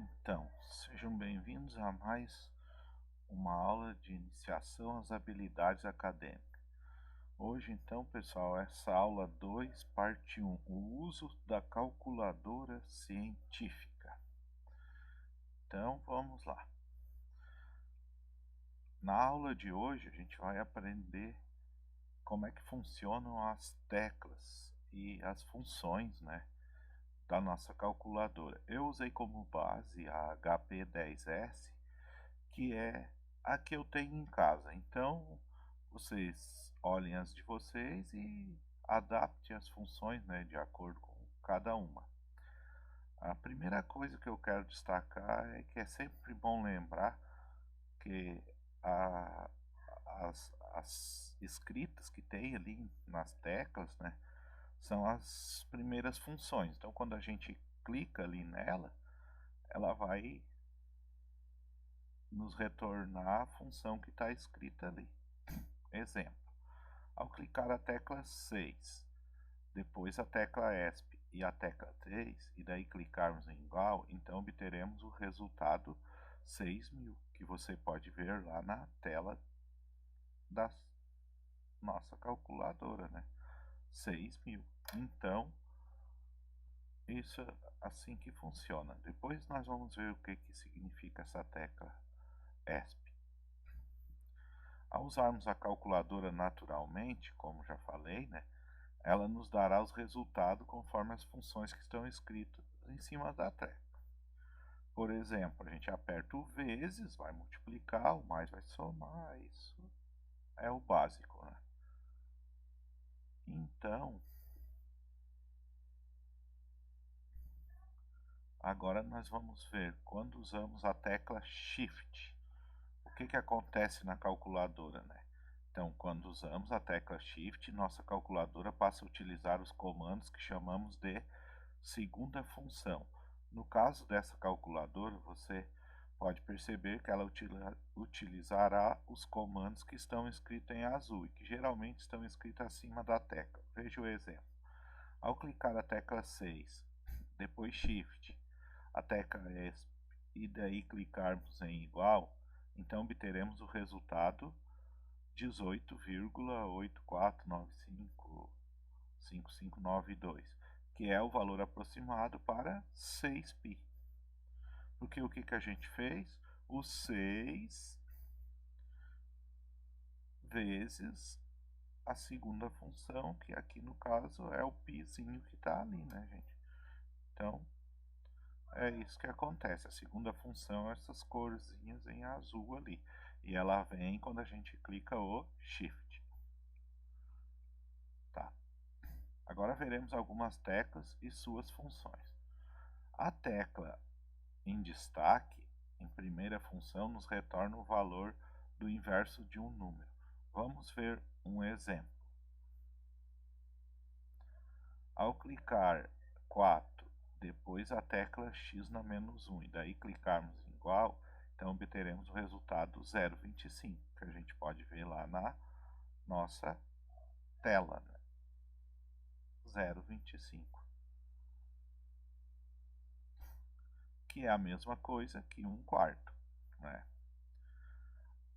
Então, sejam bem-vindos a mais uma aula de iniciação às habilidades acadêmicas. Hoje, então, pessoal, essa aula 2, parte 1, o uso da calculadora científica. Então, vamos lá. Na aula de hoje, a gente vai aprender como é que funcionam as teclas e as funções, né, da nossa calculadora. Eu usei como base a HP10S, que é a que eu tenho em casa. Então, vocês olhem as de vocês e adaptem as funções, né, de acordo com cada uma. A primeira coisa que eu quero destacar é que é sempre bom lembrar que a, as escritas que tem ali nas teclas, né, são as primeiras funções. Então, quando a gente clica ali nela, ela vai nos retornar a função que está escrita ali. Exemplo: ao clicar a tecla 6, depois a tecla ESP e a tecla 3, e daí clicarmos em igual, então obteremos o resultado 6.000, que você pode ver lá na tela da nossa calculadora, né? 6.000. Então, isso é assim que funciona. Depois nós vamos ver o que significa essa tecla ESP. Ao usarmos a calculadora naturalmente, como já falei, né, ela nos dará os resultados conforme as funções que estão escritas em cima da tecla. Por exemplo, a gente aperta o vezes, vai multiplicar, o mais vai somar, isso é o básico, né? Então, agora nós vamos ver quando usamos a tecla Shift. O que acontece na calculadora, né? Então, quando usamos a tecla Shift, nossa calculadora passa a utilizar os comandos que chamamos de segunda função. No caso dessa calculadora, você pode perceber que ela utilizará os comandos que estão escritos em azul e que geralmente estão escritos acima da tecla. Veja o exemplo. Ao clicar a tecla 6, depois Shift, a tecla ESC e daí clicarmos em igual, então obteremos o resultado 18,84955592, que é o valor aproximado para 6π. Porque o que a gente fez? O 6 vezes a segunda função, que aqui no caso é o πzinho que está ali, né, gente? Então, é isso que acontece. A segunda função é essas corzinhas em azul ali. E ela vem quando a gente clica o Shift. Tá. Agora veremos algumas teclas e suas funções. A tecla em destaque, em primeira função, nos retorna o valor do inverso de um número. Vamos ver um exemplo. Ao clicar 4, depois a tecla X na menos 1, e daí clicarmos em igual, então obteremos o resultado 0,25, que a gente pode ver lá na nossa tela, né? 0,25. Que é a mesma coisa que 1/4, né?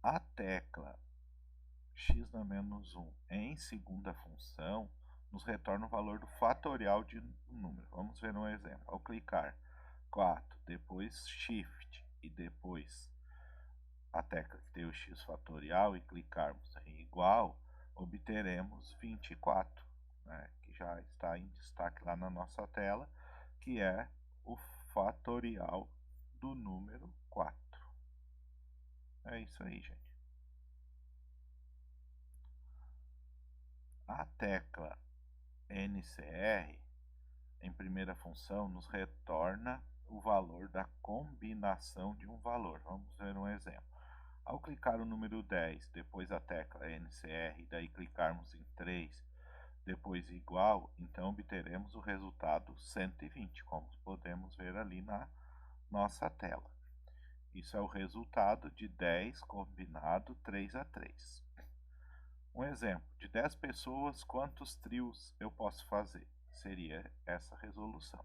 A tecla x na menos 1 em segunda função nos retorna o valor do fatorial de um número. Vamos ver um exemplo. Ao clicar 4, depois Shift e depois a tecla que tem o x fatorial e clicarmos em igual, obteremos 24, né, que já está em destaque lá na nossa tela, que é o fatorial do número 4. É isso aí, gente. A tecla NCR, em primeira função, nos retorna o valor da combinação de um valor. Vamos ver um exemplo. Ao clicar o número 10, depois a tecla NCR, e daí clicarmos em 3, depois igual, então obteremos o resultado 120, como podemos ver ali na nossa tela. Isso é o resultado de 10 combinado 3 a 3. Um exemplo, de 10 pessoas, quantos trios eu posso fazer? Seria essa resolução.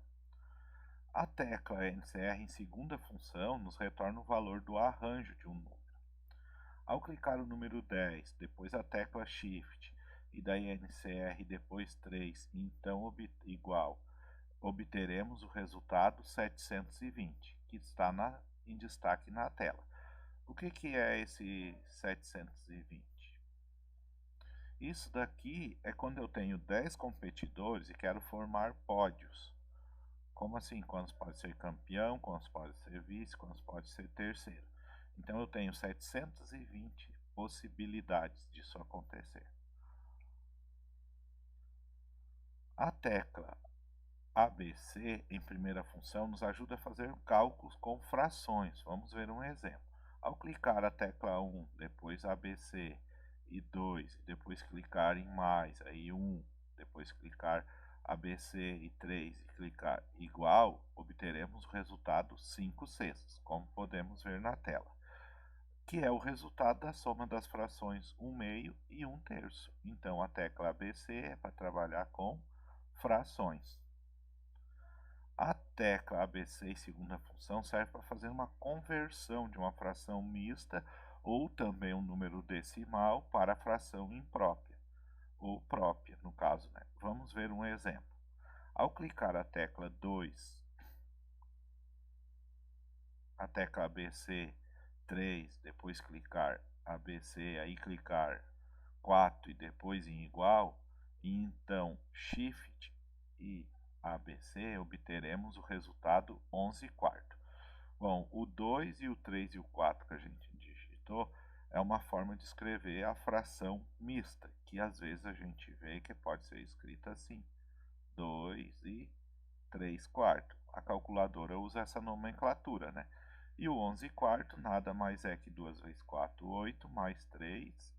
A tecla NCR em segunda função nos retorna o valor do arranjo de um número. Ao clicar o número 10, depois a tecla Shift, e daí NCR depois 3, então igual, obteremos o resultado 720, que está em destaque na tela. O que é esse 720? Isso daqui é quando eu tenho 10 competidores e quero formar pódios. Como assim? Quantos pode ser campeão, quantos pode ser vice, quantos pode ser terceiro. Então eu tenho 720 possibilidades disso acontecer. A tecla ABC em primeira função nos ajuda a fazer cálculos com frações. Vamos ver um exemplo. Ao clicar a tecla 1, depois ABC e 2, e depois clicar em mais, aí 1, depois clicar ABC e 3 e clicar igual, obteremos o resultado 5/6, como podemos ver na tela, que é o resultado da soma das frações 1/2 e 1/3. Então a tecla ABC é para trabalhar com frações. A tecla ABC em segunda função serve para fazer uma conversão de uma fração mista ou também um número decimal para a fração imprópria, ou própria no caso, né? Vamos ver um exemplo. Ao clicar a tecla 2, a tecla ABC 3, depois clicar ABC, aí clicar 4 e depois em igual, e então Shift e ABC, obteremos o resultado 11/4. Bom, o 2 e o 3 e o 4 que a gente digitou é uma forma de escrever a fração mista, que às vezes a gente vê que pode ser escrita assim, 2 e 3/4. A calculadora usa essa nomenclatura, né? E o 11/4 nada mais é que 2 vezes 4, 8, mais 3,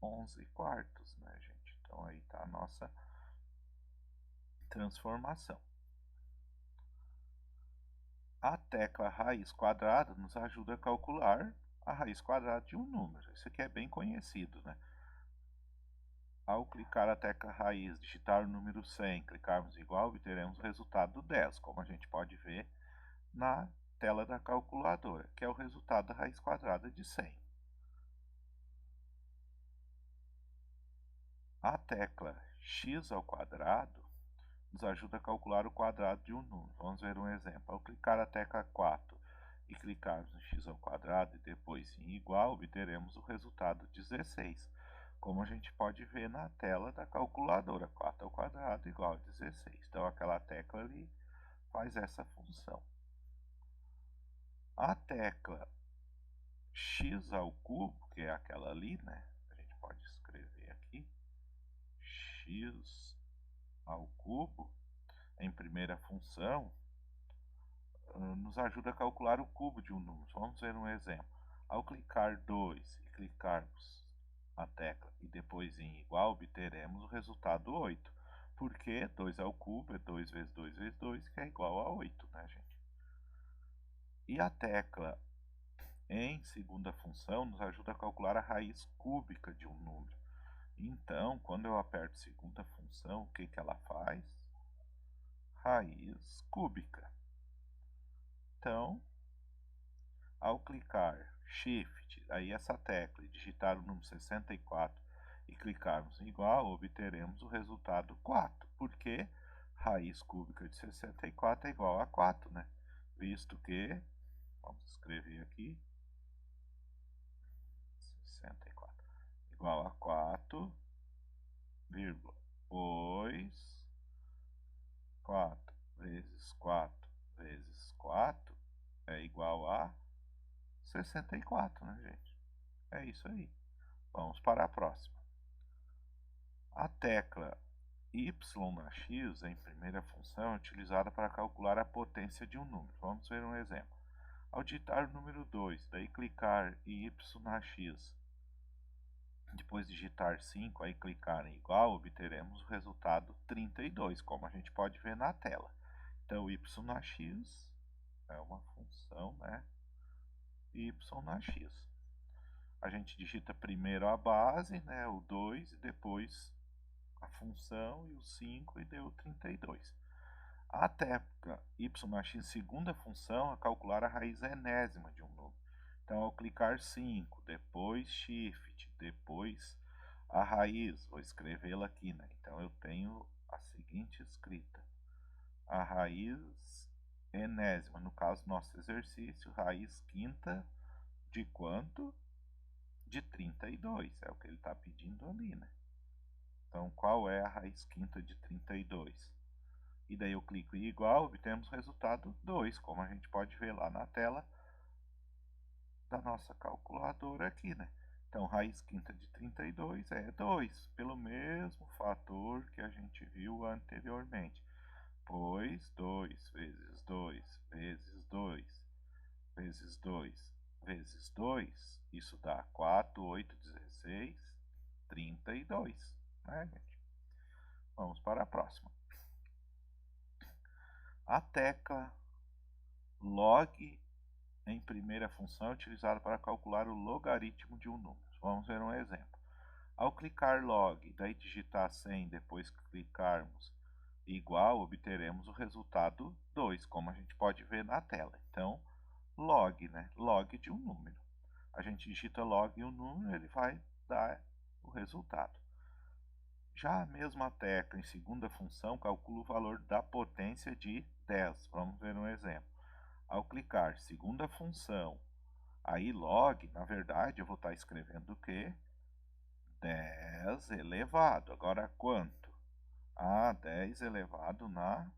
11/4, né, gente? Então aí está a nossa transformação. A tecla raiz quadrada nos ajuda a calcular a raiz quadrada de um número. Isso aqui é bem conhecido, né? Ao clicar a tecla raiz, digitar o número 100, clicarmos igual, obteremos o resultado 10, como a gente pode ver na tela da calculadora, que é o resultado da raiz quadrada de 100. A tecla x ao quadrado nos ajuda a calcular o quadrado de um número. Vamos ver um exemplo. Ao clicar a tecla 4 e clicarmos no x ao quadrado e depois em igual, obteremos o resultado 16. Como a gente pode ver na tela da calculadora, 4 ao quadrado igual a 16. Então aquela tecla ali faz essa função. A tecla x ao cubo, que é aquela ali, né? A gente pode escrever aqui, x ao cubo, em primeira função, nos ajuda a calcular o cubo de um número. Vamos ver um exemplo. Ao clicar 2 e clicarmos a tecla e depois em igual, obteremos o resultado 8. Porque 2 ao cubo é 2 vezes 2 vezes 2, que é igual a 8, né, gente? E a tecla em segunda função nos ajuda a calcular a raiz cúbica de um número. Então, quando eu aperto segunda função, o que ela faz? Raiz cúbica. Então, ao clicar Shift, aí essa tecla, e digitar o número 64 e clicarmos em igual, obteremos o resultado 4, porque raiz cúbica de 64 é igual a 4, né? Visto que, vamos escrever aqui, 64 igual a 4, 4 vezes 4 vezes 4 é igual a 64, né, gente? É isso aí. Vamos para a próxima. A tecla y na x, em primeira função, é utilizada para calcular a potência de um número. Vamos ver um exemplo. Ao digitar o número 2, daí clicar em y na x, depois digitar 5, aí clicar em igual, obteremos o resultado 32, como a gente pode ver na tela. Então, y na x é uma função, né? Y na x. A gente digita primeiro a base, né, o 2, e depois a função, e o 5, e deu 32. A tecla YX em segunda função é calcular a raiz enésima de um número. Então, ao clicar 5, depois Shift, depois a raiz, vou escrevê-la aqui, né? Então, eu tenho a seguinte escrita. A raiz enésima, no caso, nosso exercício, raiz quinta de quanto? De 32, é o que ele está pedindo ali, né? Então, qual é a raiz quinta de 32? E daí eu clico em igual, obtemos o resultado 2, como a gente pode ver lá na tela da nossa calculadora aqui, né? Então, raiz quinta de 32 é 2, pelo mesmo fator que a gente viu anteriormente. Pois 2 vezes 2 vezes 2 vezes 2 vezes 2, isso dá 4, 8, 16, 32, né, gente? Vamos para a próxima. A tecla log em primeira função é utilizada para calcular o logaritmo de um número. Vamos ver um exemplo. Ao clicar log, daí digitar 100, depois clicarmos igual, obteremos o resultado 2, como a gente pode ver na tela. Então, log, né? Log de um número. A gente digita log em um número, ele vai dar o resultado. Já a mesma tecla em segunda função calcula o valor da potência de 10. Vamos ver um exemplo. Ao clicar segunda função, aí log, na verdade, eu vou estar escrevendo o quê? 10 elevado. Agora quanto? 10 elevado na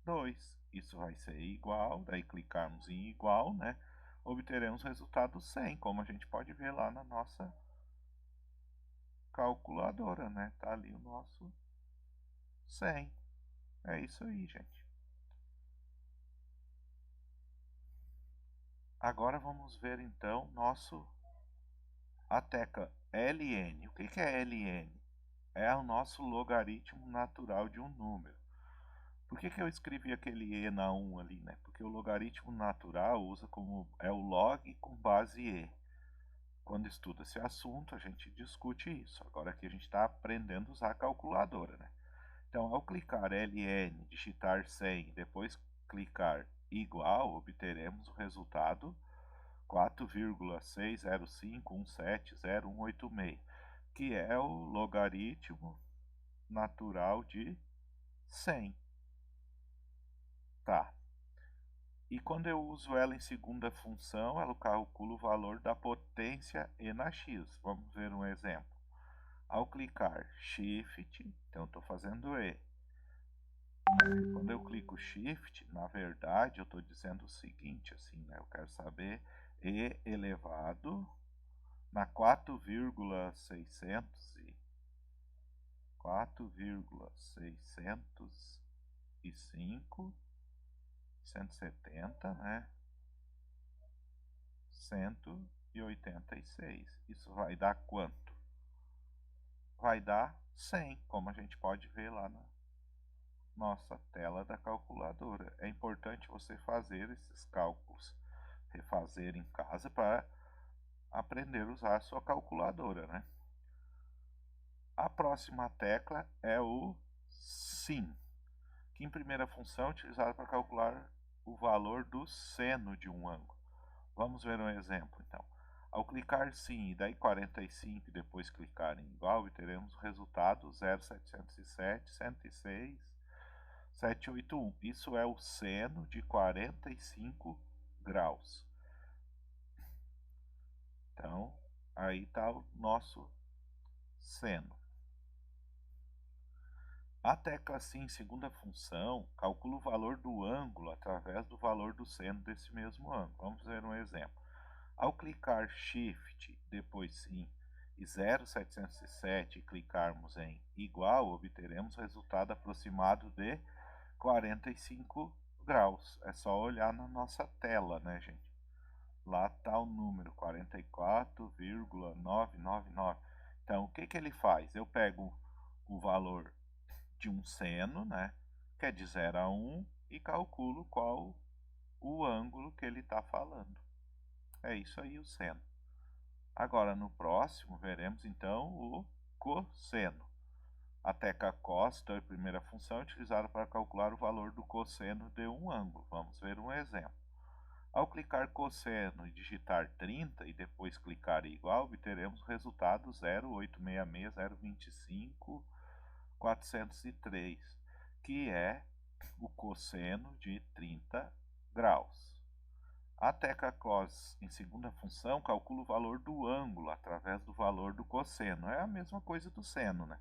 2. Isso vai ser igual, daí clicarmos em igual, né? Obteremos o resultado 100, como a gente pode ver lá na nossa calculadora, né? Tá ali o nosso 100. É isso aí, gente. Agora vamos ver então a tecla ln. O que é ln? É o nosso logaritmo natural de um número. Por que eu escrevi aquele e na 1 ali, né? Porque o logaritmo natural usa é o log com base e. Quando estuda esse assunto, a gente discute isso. Agora aqui a gente está aprendendo a usar a calculadora, né? Então, ao clicar ln, digitar 100 e depois clicar igual, obteremos o resultado 4,605170,186, que é o logaritmo natural de 100. Tá. E quando eu uso ela em segunda função, ela calcula o valor da potência e na x. Vamos ver um exemplo. Ao clicar Shift, então eu estou fazendo E. Quando eu clico Shift, na verdade eu estou dizendo o seguinte, assim, né? Eu quero saber E elevado na 4,605, 170, né? 186. Isso vai dar quanto? Vai dar 100, como a gente pode ver lá na nossa tela da calculadora. É importante você fazer esses cálculos, refazer em casa para aprender a usar a sua calculadora, né? A próxima tecla é o sin, que em primeira função é utilizado para calcular o valor do seno de um ângulo. Vamos ver um exemplo, então. Ao clicar sim e daí 45 e depois clicar em igual, teremos o resultado 0,707, 106, 781. Isso é o seno de 45 graus. Então, aí está o nosso seno. A tecla sim, segunda função, calcula o valor do ângulo através do valor do seno desse mesmo ângulo. Vamos ver um exemplo. Ao clicar Shift, depois sim, e 0,707 e clicarmos em igual, obteremos o resultado aproximado de 45 graus. É só olhar na nossa tela, né, gente? Lá está o número 44,999. Então, o que ele faz? Eu pego o valor de um seno, né, que é de 0 a 1, e calculo qual o ângulo que ele está falando. É isso aí o seno. Agora, no próximo, veremos então o cosseno. A tecla cos, então, é a primeira função utilizada para calcular o valor do cosseno de um ângulo. Vamos ver um exemplo. Ao clicar cosseno e digitar 30 e depois clicar igual, obteremos o resultado 0,866,025,403, que é o cosseno de 30 graus. A tecla cos em segunda função calcula o valor do ângulo através do valor do cosseno. É a mesma coisa do seno, né?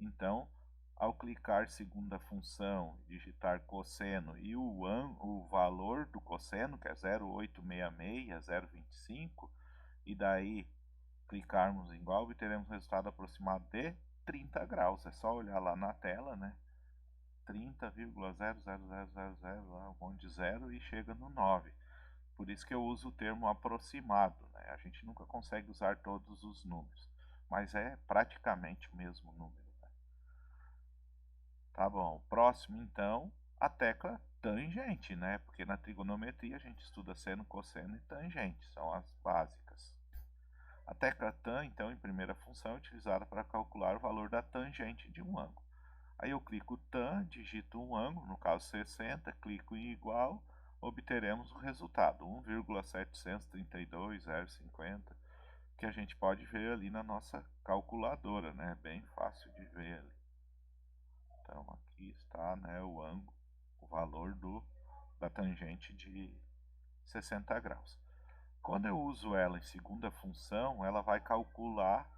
Então, ao clicar segunda função, digitar cosseno e o valor do cosseno, que é 0,866,025, e daí clicarmos em igual, obteremos o resultado aproximado de 30 graus. É só olhar lá na tela, né? 30,00000, um monte de zero e chega no 9. Por isso que eu uso o termo aproximado, né? A gente nunca consegue usar todos os números, mas é praticamente o mesmo número. Tá bom, próximo então, a tecla tangente, né? Porque na trigonometria a gente estuda seno, cosseno e tangente, são as básicas. A tecla tan, então, em primeira função, é utilizada para calcular o valor da tangente de um ângulo. Aí eu clico tan, digito um ângulo, no caso 60, clico em igual, obteremos o resultado, 1,732,050, que a gente pode ver ali na nossa calculadora, né? Bem fácil de ver ali. Então, aqui está, né, o ângulo, o valor da tangente de 60 graus. Quando eu uso ela em segunda função, ela vai calcular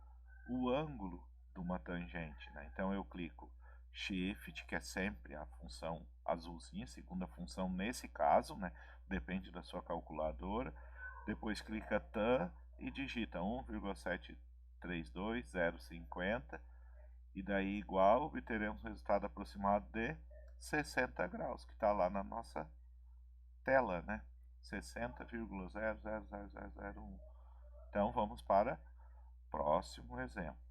o ângulo de uma tangente, né? Então, eu clico Shift, que é sempre a função azulzinha, segunda função nesse caso, né? Depende da sua calculadora. Depois clica tan e digita 1,732050. E daí igual, obteremos um resultado aproximado de 60 graus, que está lá na nossa tela, né? 60,00001. Então, vamos para o próximo exemplo.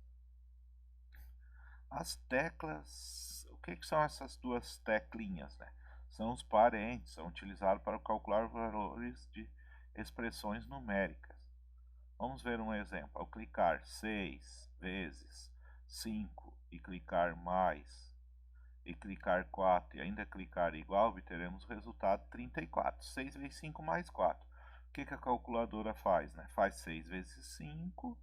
As teclas, o que são essas duas teclinhas, né? São os parênteses, são utilizados para calcular valores de expressões numéricas. Vamos ver um exemplo. Ao clicar 6 vezes 5 e clicar mais, e clicar 4 e ainda clicar igual, obteremos o resultado 34. 6 vezes 5 mais 4. O que a calculadora faz, né? Faz 6 vezes 5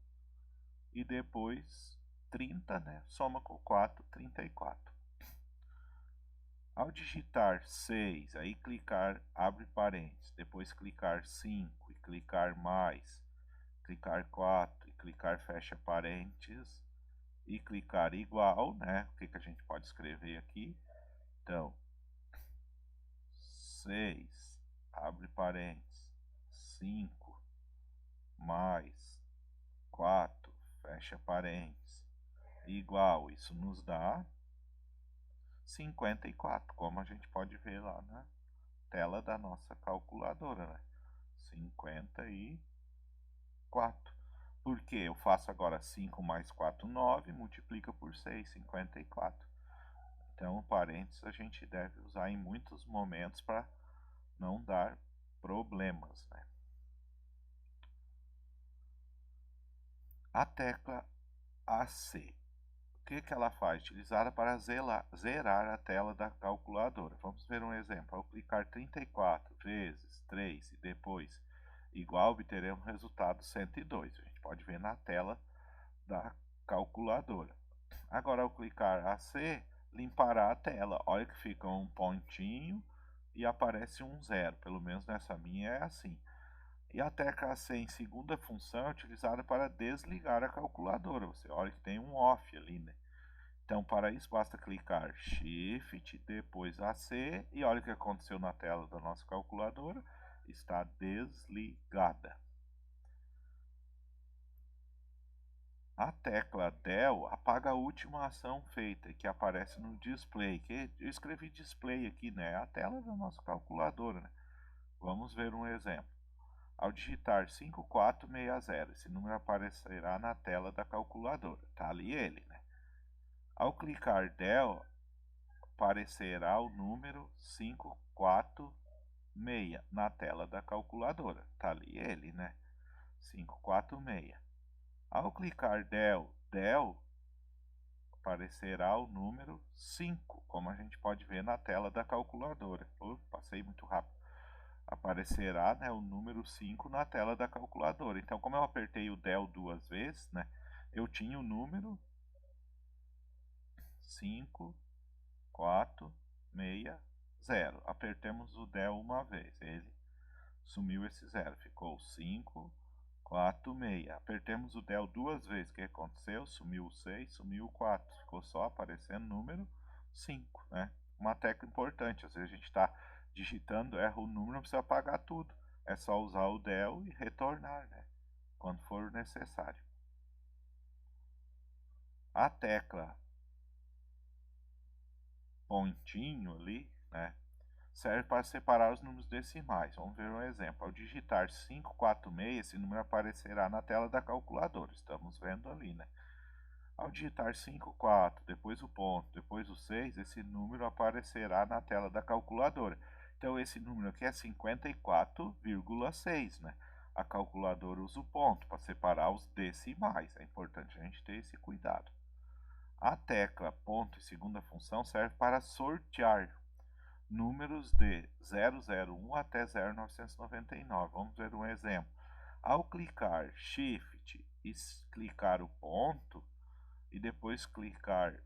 e depois 30, né? Soma com 4, 34. Ao digitar 6, aí clicar, abre parênteses, depois clicar 5 e clicar mais, clicar 4 e clicar fecha parênteses, e clicar igual, né? O que a gente pode escrever aqui? Então, 6, abre parênteses, 5, mais 4, fecha parênteses, igual, isso nos dá 54, como a gente pode ver lá na tela da nossa calculadora, né? 54. Porque eu faço agora 5 mais 4, 9, multiplica por 6, 54. Então, parênteses a gente deve usar em muitos momentos para não dar problemas, né? A tecla AC, o que ela faz? Utilizada para zerar a tela da calculadora. Vamos ver um exemplo. Ao clicar 34 vezes 3 e depois igual, obteremos o resultado 102. A gente pode ver na tela da calculadora. Agora, ao clicar AC, limpará a tela. Olha que fica um pontinho e aparece um zero. Pelo menos nessa minha é assim. E a tecla C em segunda função é utilizada para desligar a calculadora. Você olha que tem um off ali, né? Então, para isso, basta clicar Shift, depois AC, e olha o que aconteceu na tela da nossa calculadora. Está desligada. A tecla Del apaga a última ação feita, que aparece no display. Que eu escrevi display aqui, né? A tela da nossa calculadora, né? Vamos ver um exemplo. Ao digitar 5460, esse número aparecerá na tela da calculadora. Tá ali ele, né? Ao clicar Del, aparecerá o número 546 na tela da calculadora. Tá ali ele, né? 546. Ao clicar Del, aparecerá o número 5, como a gente pode ver na tela da calculadora. Passei muito rápido. Aparecerá, né, o número 5 na tela da calculadora. Então, como eu apertei o del 2 vezes, né, eu tinha o número 5, 4, 6, 0. Apertemos o del uma vez, ele sumiu esse 0, ficou 5, 4, 6. Apertemos o del duas vezes, o que aconteceu? Sumiu o 6, sumiu o 4, ficou só aparecendo o número 5, né? Uma tecla importante, às vezes a gente está digitando, erra o número, não precisa apagar tudo, é só usar o del e retornar, né? Quando for necessário. A tecla pontinho ali, né, serve para separar os números decimais. Vamos ver um exemplo. Ao digitar 546, esse número aparecerá na tela da calculadora. Estamos vendo ali, né? Ao digitar 54, depois o ponto, depois o 6, esse número aparecerá na tela da calculadora. Então, esse número aqui é 54,6, né? A calculadora usa o ponto para separar os decimais. É importante a gente ter esse cuidado. A tecla ponto e segunda função serve para sortear números de 001 até 0999. Vamos ver um exemplo. Ao clicar Shift e clicar o ponto, e depois clicar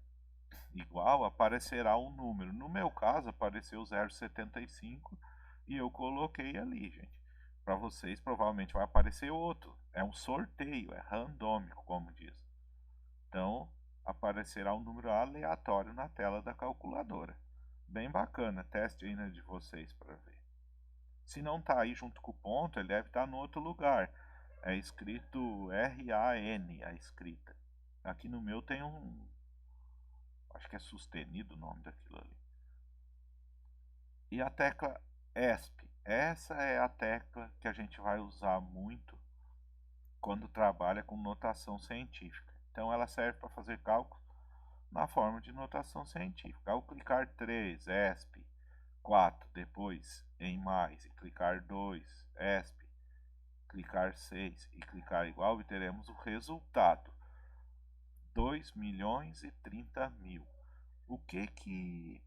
igual, aparecerá um número. No meu caso, apareceu 075 e eu coloquei ali, gente. Para vocês, provavelmente vai aparecer outro. É um sorteio, é randômico, como diz. Então, aparecerá um número aleatório na tela da calculadora. Bem bacana, teste aí na de vocês para ver. Se não está aí junto com o ponto, ele deve estar no outro lugar. É escrito RAN, a escrita. Aqui no meu tem um... acho que é sustenido o nome daquilo ali. E a tecla ESP. Essa é a tecla que a gente vai usar muito quando trabalha com notação científica. Então ela serve para fazer cálculos na forma de notação científica. Ao clicar 3, ESP, 4, depois em mais, e clicar 2, ESP, clicar 6 e clicar igual, obteremos o resultado, 2.030.000. O que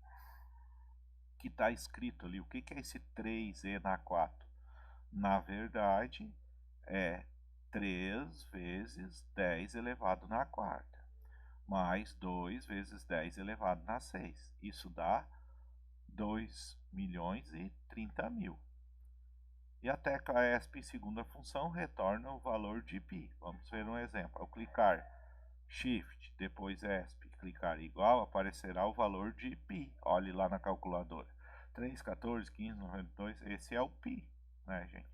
está escrito ali? O que é esse 3e na 4? Na verdade, é 3 vezes 10 elevado na quarta, mais 2 vezes 10 elevado na 6. Isso dá 2.030.000. E a tecla ESP, segunda função, retorna o valor de π. Vamos ver um exemplo. Ao clicar Shift, depois ESP, clicar igual, aparecerá o valor de π. Olhe lá na calculadora. 3, 14, 15, 92, esse é o π, né, gente?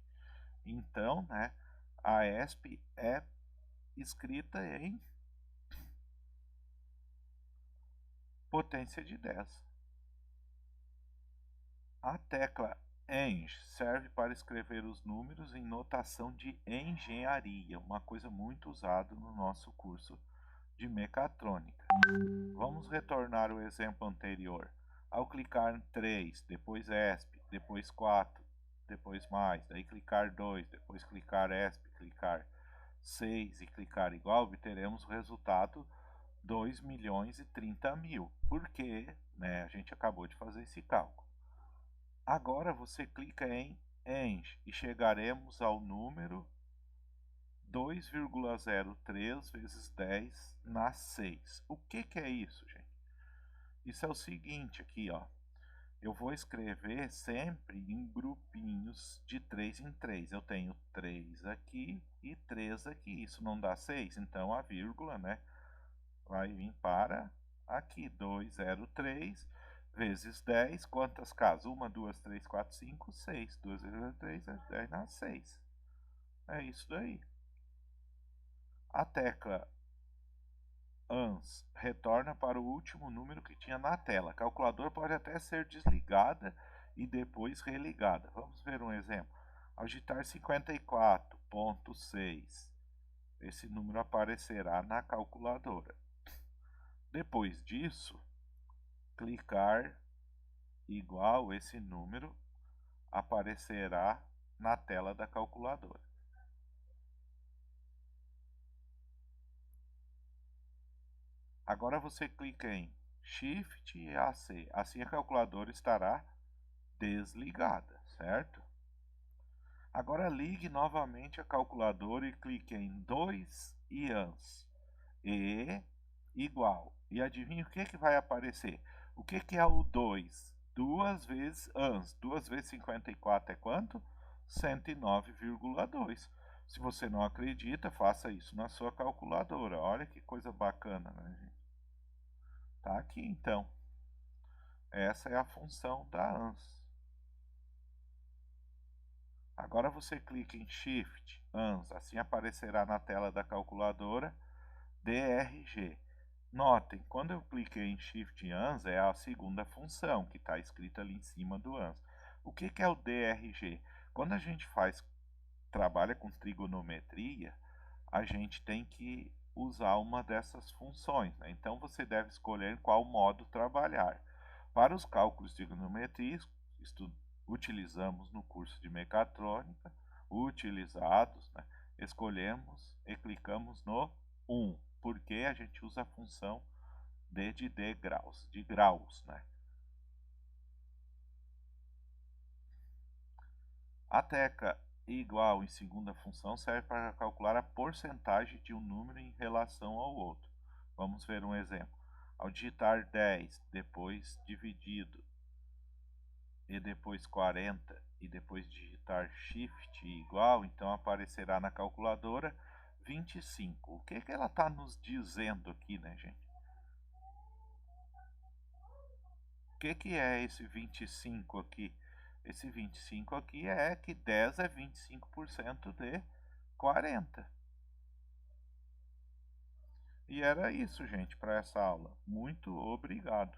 Então, né, a ESP é escrita em potência de 10. A tecla ENG serve para escrever os números em notação de engenharia, uma coisa muito usada no nosso curso de mecatrônica. Vamos retornar o exemplo anterior. Ao clicar em 3, depois ESP, depois 4, depois mais, daí clicar 2, depois clicar ESP, clicar 6 e clicar igual, obteremos o resultado 2.030.000, porque, né, a gente acabou de fazer esse cálculo. Agora você clica em ENG e chegaremos ao número 2,03 vezes 10 na 6. O que é isso, gente? Isso é o seguinte aqui, ó. Eu vou escrever sempre em grupinhos de 3 em 3. Eu tenho 3 aqui e 3 aqui. Isso não dá 6, então a vírgula, né, vai vir para aqui. 203 vezes 10. Quantas casas? 1, 2, 3, 4, 5, 6. 2,3 é 10 na 6. É isso daí. A tecla ANS retorna para o último número que tinha na tela. A calculadora pode até ser desligada e depois religada. Vamos ver um exemplo. Ao digitar 54,6, esse número aparecerá na calculadora. Depois disso, clicar igual, esse número aparecerá na tela da calculadora. Agora você clica em Shift e AC. Assim a calculadora estará desligada, certo? Agora ligue novamente a calculadora e clique em 2 ians. E igual. E adivinha o que vai aparecer? O que é o 2? 2 vezes ans. 2 vezes 54 é quanto? 109,2. Se você não acredita, faça isso na sua calculadora. Olha que coisa bacana, né, gente? Tá aqui, então. Essa é a função da ans. Agora você clica em Shift, ans, assim aparecerá na tela da calculadora DRG. Notem, quando eu cliquei em Shift ans, é a segunda função que está escrita ali em cima do ans. O que é o DRG? Quando a gente trabalha com trigonometria, a gente tem que usar uma dessas funções, né? Então você deve escolher qual modo trabalhar. Para os cálculos de trigonometria, utilizamos no curso de mecatrônica, utilizados, né? Escolhemos e clicamos no 1, porque a gente usa a função de graus, né? A tecla igual em segunda função serve para calcular a porcentagem de um número em relação ao outro. Vamos ver um exemplo. Ao digitar 10, depois dividido, e depois 40, e depois digitar Shift igual, então aparecerá na calculadora 25. O que ela está nos dizendo aqui, né, gente? O que é esse 25 aqui? Esse 25 aqui é que 10 é 25% de 40. E era isso, gente, para essa aula. Muito obrigado.